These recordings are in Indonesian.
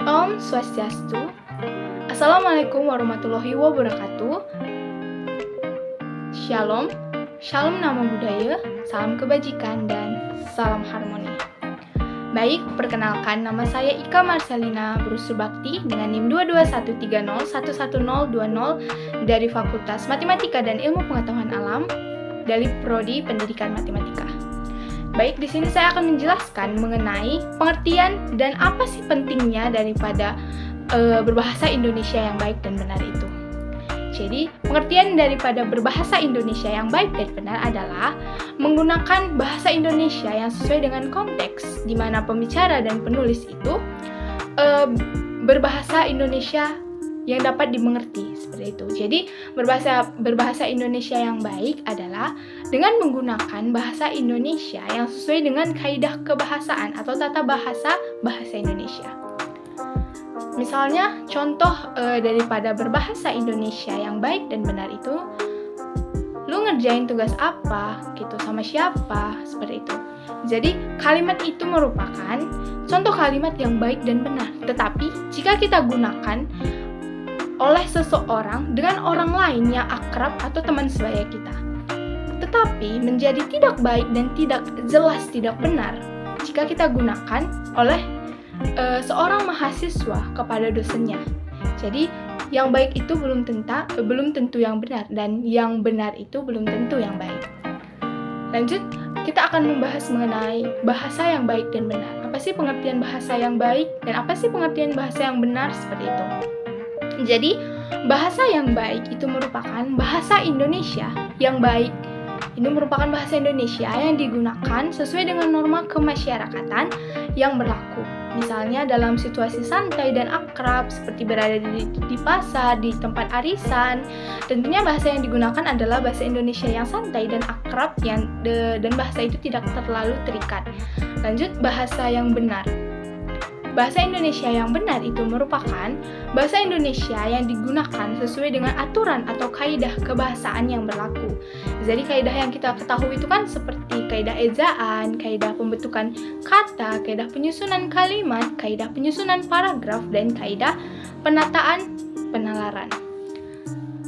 Om Swastiastu. Assalamualaikum warahmatullahi wabarakatuh. Shalom, shalom nama budaya, salam kebajikan, dan salam harmoni. Baik, perkenalkan nama saya Ika Marcelina Brusur Bakti dengan NIM 22130111020 dari Fakultas Matematika dan Ilmu Pengetahuan Alam dari Prodi Pendidikan Matematika. Baik, di sini saya akan menjelaskan mengenai pengertian dan apa sih pentingnya daripada berbahasa Indonesia yang baik dan benar itu. Jadi, pengertian daripada berbahasa Indonesia yang baik dan benar adalah menggunakan bahasa Indonesia yang sesuai dengan konteks, di mana pembicara dan penulis itu berbahasa Indonesia yang dapat dimengerti, seperti itu. Jadi, berbahasa Indonesia yang baik adalah dengan menggunakan bahasa Indonesia yang sesuai dengan kaidah kebahasaan atau tata bahasa Indonesia. Misalnya, contoh daripada berbahasa Indonesia yang baik dan benar itu, lu ngerjain tugas apa, gitu, sama siapa, seperti itu. Jadi, kalimat itu merupakan contoh kalimat yang baik dan benar. Tetapi, jika kita gunakan oleh seseorang dengan orang lain yang akrab atau teman sebaya kita, tetapi menjadi tidak baik dan tidak jelas tidak benar jika kita gunakan oleh seorang mahasiswa kepada dosennya. Jadi yang baik itu belum tentu yang benar, dan yang benar itu belum tentu yang baik. Lanjut, kita akan membahas mengenai bahasa yang baik dan benar. Apa sih pengertian bahasa yang baik dan apa sih pengertian bahasa yang benar, seperti itu. Jadi, bahasa yang baik itu merupakan bahasa Indonesia yang baik. Ini merupakan bahasa Indonesia yang digunakan sesuai dengan norma kemasyarakatan yang berlaku. Misalnya dalam situasi santai dan akrab, seperti berada di pasar, di tempat arisan. Tentunya bahasa yang digunakan adalah bahasa Indonesia yang santai dan akrab, dan bahasa itu tidak terlalu terikat. Lanjut, bahasa yang benar. Bahasa Indonesia yang benar itu merupakan bahasa Indonesia yang digunakan sesuai dengan aturan atau kaidah kebahasaan yang berlaku. Jadi kaidah yang kita ketahui itu kan seperti kaidah ejaan, kaidah pembentukan kata, kaidah penyusunan kalimat, kaidah penyusunan paragraf, dan kaidah penataan penalaran.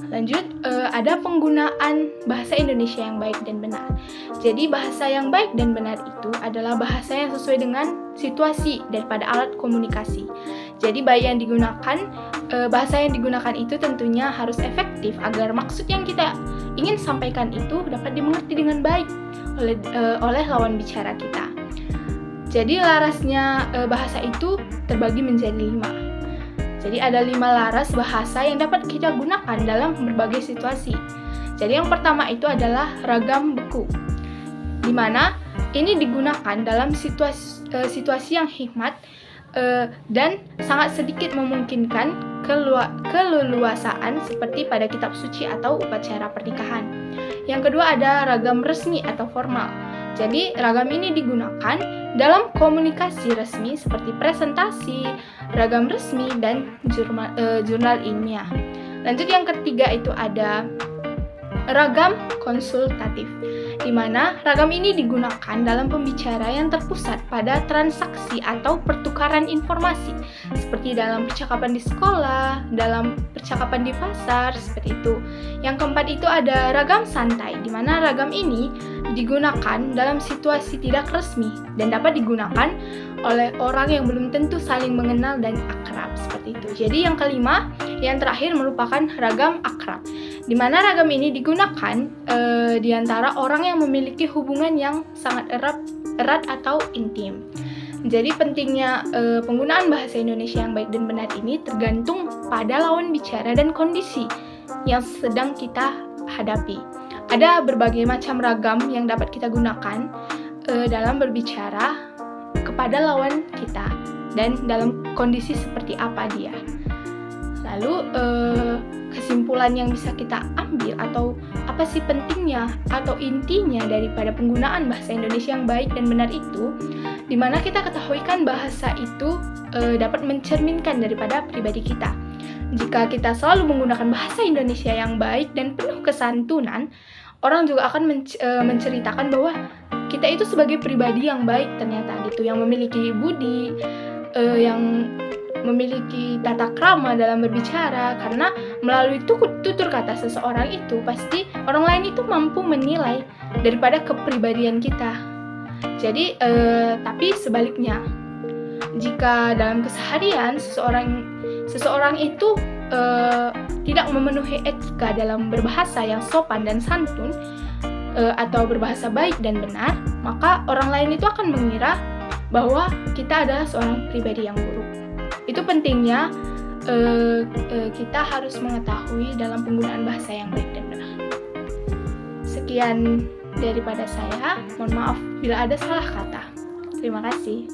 Lanjut, ada penggunaan bahasa Indonesia yang baik dan benar. Jadi bahasa yang baik dan benar itu adalah bahasa yang sesuai dengan situasi daripada alat komunikasi. Jadi bahasa yang digunakan itu tentunya harus efektif agar maksud yang kita ingin sampaikan itu dapat dimengerti dengan baik oleh lawan bicara kita. Jadi larasnya bahasa itu terbagi menjadi 5. Jadi ada 5 laras bahasa yang dapat kita gunakan dalam berbagai situasi. Jadi yang pertama itu adalah ragam beku, di mana ini digunakan dalam situasi yang hikmat dan sangat sedikit memungkinkan keleluasaan seperti pada kitab suci atau upacara pernikahan. Yang kedua ada ragam resmi atau formal. Jadi ragam ini digunakan dalam komunikasi resmi seperti presentasi, ragam resmi, dan jurnal ilmiah. Lanjut, yang ketiga itu ada ragam konsultatif, di mana ragam ini digunakan dalam pembicara yang terpusat pada transaksi atau pertukaran informasi, seperti dalam percakapan di sekolah, dalam percakapan di pasar, seperti itu. Yang keempat itu ada ragam santai, di mana ragam ini digunakan dalam situasi tidak resmi dan dapat digunakan oleh orang yang belum tentu saling mengenal dan akrab, seperti itu. Jadi yang kelima, yang terakhir merupakan ragam akrab, di mana ragam ini digunakan di antara orang yang memiliki hubungan yang sangat erat atau intim. Jadi pentingnya penggunaan bahasa Indonesia yang baik dan benar ini tergantung pada lawan bicara dan kondisi yang sedang kita hadapi. Ada berbagai macam ragam yang dapat kita gunakan dalam berbicara kepada lawan kita dan dalam kondisi seperti apa dia. Lalu kesimpulan yang bisa kita ambil atau apa sih pentingnya atau intinya daripada penggunaan bahasa Indonesia yang baik dan benar itu, di mana kita ketahui kan bahasa itu dapat mencerminkan daripada pribadi kita. Jika kita selalu menggunakan bahasa Indonesia yang baik dan penuh kesantunan, orang juga akan menceritakan bahwa kita itu sebagai pribadi yang baik ternyata gitu, yang memiliki budi, yang memiliki tata krama dalam berbicara, karena melalui tutur kata seseorang itu pasti orang lain itu mampu menilai daripada kepribadian kita. Jadi tapi sebaliknya, jika dalam keseharian seseorang itu tidak memenuhi etika dalam berbahasa yang sopan dan santun, atau berbahasa baik dan benar, maka orang lain itu akan mengira bahwa kita adalah seorang pribadi yang buruk. Itu pentingnya kita harus mengetahui dalam penggunaan bahasa yang baik dan benar. Sekian daripada saya, mohon maaf bila ada salah kata. Terima kasih.